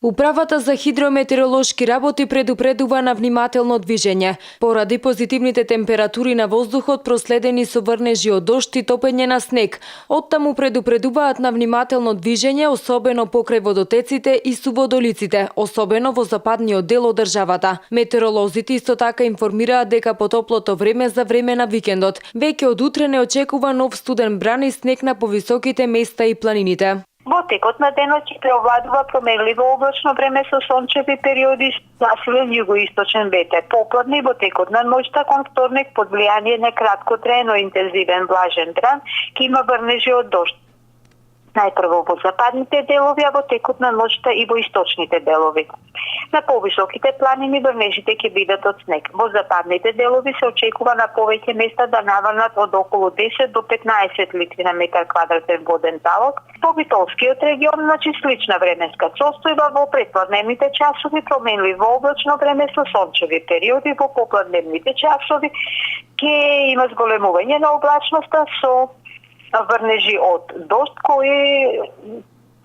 Управата за хидрометеоролошки работи предупредува на внимателно движење, поради позитивните температури на воздухот проследени со врнежи од дожд и топење на снег. Оттаму предупредуваат на внимателно движење, особено покрај водотеците и суводолиците, особено во западниот дел од државата. Метеоролозите исто така информираат дека потоплото време за време на викендот. Веќе од утре не очекува нов студен бран и снег на повисоките места и планините. Во текот на денот ќе преовладува променливо облачно време со сончеви периоди со засилен југоисточен ветер. Попладне во текот на ноќта кон вторник под влијание на краткотраено интензивен влажен бран ќе има врнежи од дожд. Најпрво во западните делови, а во текот на ноќта и во источните делови. На повисоките планини врнежите ќе бидат од снег. Во западните делови се очекува на повеќе места да наврнат од околу 10 до 15 литри на метар квадратен воден талог. Во Битолскиот регион, слична временска состојба во предпладневните часови, променливо облачно време со сончеви периоди, во попладневните часови ќе има зголемување на облачноста со врнежи од дожд кои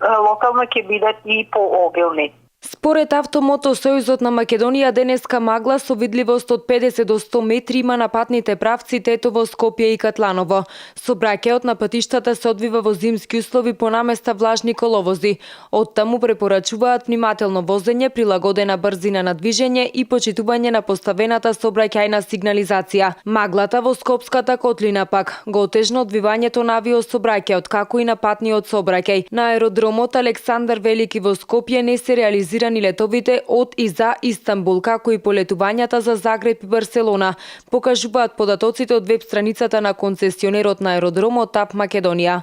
локално ќе бидат и пообилни. Според Автомотосојузот на Македонија, денеска магла со видливост од 50 до 100 метри има на патните правци Тетово, Скопје и Катланово. Сообраќајот на патиштата се одвива во зимски услови по наместа влажни коловози. Оттаму препорачуваат внимателно возење, прилагодена брзина на движење и почитување на поставената сообраќајна сигнализација. Маглата во Скопската котлина пак го отежна одвивањето на авиосообраќајот, како и на патниот сообраќај. На аеродромот Александар Велики во Скопје не се реализирани летовите од и за Истанбул, како и полетувањата за Загреб и Барселона, покажуваат податоците од веб страницата на концесионерот на аеродромот ТАП Македонија.